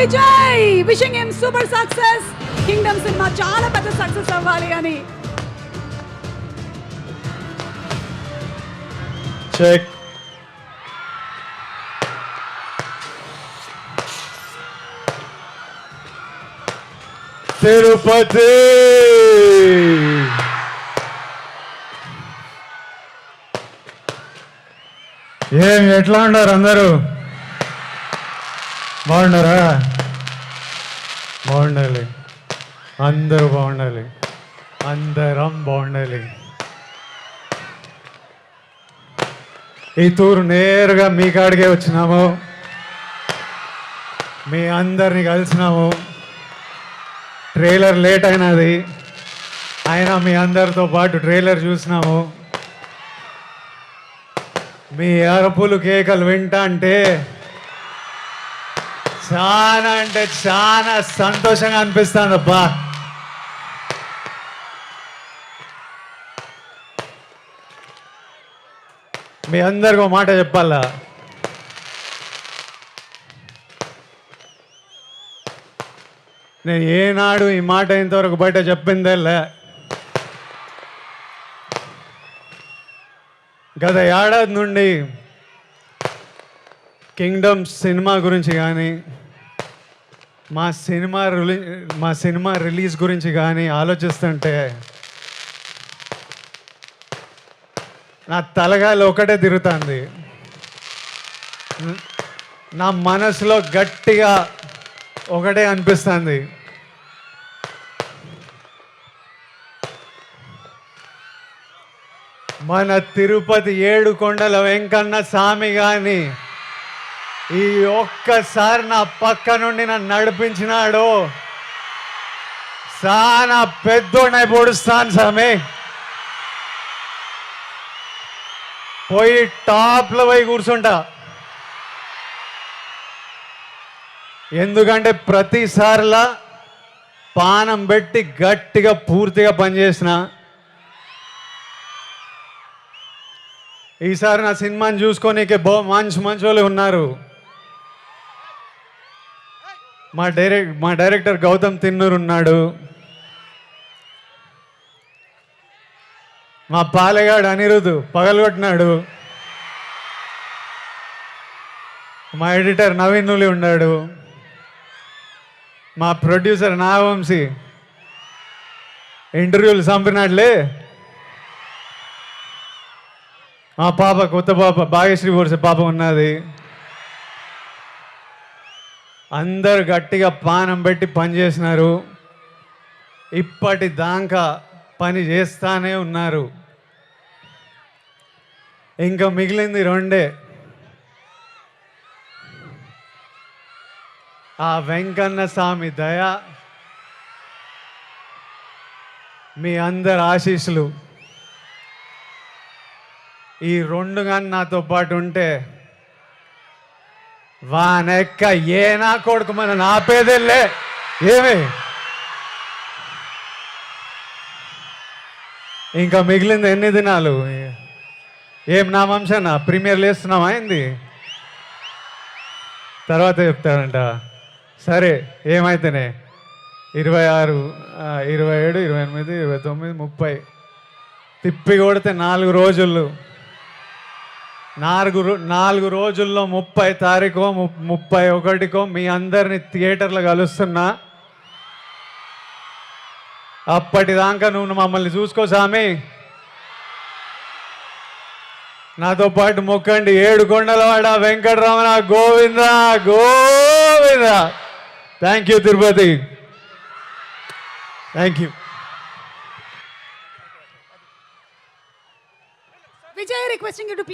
Vijay wishing him super success. Kingdom cinema చాలా పెద్ద success అవ్వాలి అని. చెక్. తిరుపతి ఏం ఎట్లా ఉన్నారు అందరూ? బాగున్నారా? బాగుండాలి, అందరూ బాగుండాలి, అందరం బాగుండాలి. ఈ తూరు నేరుగా మీ కాడికే వచ్చినాము, మీ అందరిని కలిసినాము. ట్రైలర్ లేట్ అయినది, అయినా మీ అందరితో పాటు ట్రైలర్ చూసినాము. మీ అరుపులు కేకలు వింటా అంటే చాలా సంతోషంగా అనిపిస్తుంది అబ్బా. మీ అందరికీ మాట చెప్పాలా, నేను ఏనాడు ఈ మాట ఇంతవరకు బయట చెప్పిందేలే. గత ఏడాది నుండి కింగ్డమ్ సినిమా గురించి కానీ మా సినిమా రిలీజ్ గురించి కానీ ఆలోచిస్తుంటే నా తలగాలి ఒకటే తిరుగుతుంది. నా మనసులో గట్టిగా ఒకటే అనిపిస్తుంది, మన తిరుపతి ఏడుకొండల వెంకన్న స్వామి గాని ఈ ఒక్కసారి నా పక్క నుండి నన్ను నడిపించినాడు. చాలా పెద్దోడై పొడుస్తాను స్వామి, పోయి టాప్లో పోయి కూర్చుంటా. ఎందుకంటే ప్రతిసారిలా పానం పెట్టి గట్టిగా పూర్తిగా పనిచేసిన. ఈసారి నా సినిమాని చూసుకోనీకే మంచి వాళ్ళు ఉన్నారు. మా డైరెక్టర్ గౌతమ్ తిన్నూరు ఉన్నాడు, మా పాలెగాడు అనిరుద్ధు పగలగొట్టినాడు, మా ఎడిటర్ నవీన్ నులి ఉన్నాడు, మా ప్రొడ్యూసర్ నాగవంశీ ఇంటర్వ్యూలు చంపినాడులే, మా పాప కొత్త పాప భాగ్యశ్రీ బోర్సే పాప ఉన్నది. అందరు గట్టిగా పానం పెట్టి పని చేసినారు, ఇప్పటిదాకా పని చేస్తానే ఉన్నారు. ఇంకా మిగిలింది రెండే, ఆ వెంకన్న స్వామి దయ, మీ అందరి ఆశీస్సులు. ఈ రెండు కానీ నాతో పాటు ఉంటే వానెక్క ఏ నా కొడుకు మన నాపేదెళ్ళే. ఏమి ఇంకా మిగిలింది ఎన్ని దినాలు? ఏం నా వంశనా ప్రీమియర్ లేస్తున్నామా అయింది, తర్వాత చెప్తారంట. సరే ఏమైతేనే 26, 27, 28, 29, 30 తిప్పి కొడితే 4 రోజులు. 4 రోజుల్లో 30 తారీఖు 31కో మీ అందరిని థియేటర్లో కలుస్తున్నా. అప్పటిదాకా నువ్వు మమ్మల్ని చూసుకో స్వామి. నాతో పాటు మొక్కండి, ఏడుకొండలవాడ Venkataramana Govinda Govinda. Thank you Tirupati, thank you. Vijay requesting you to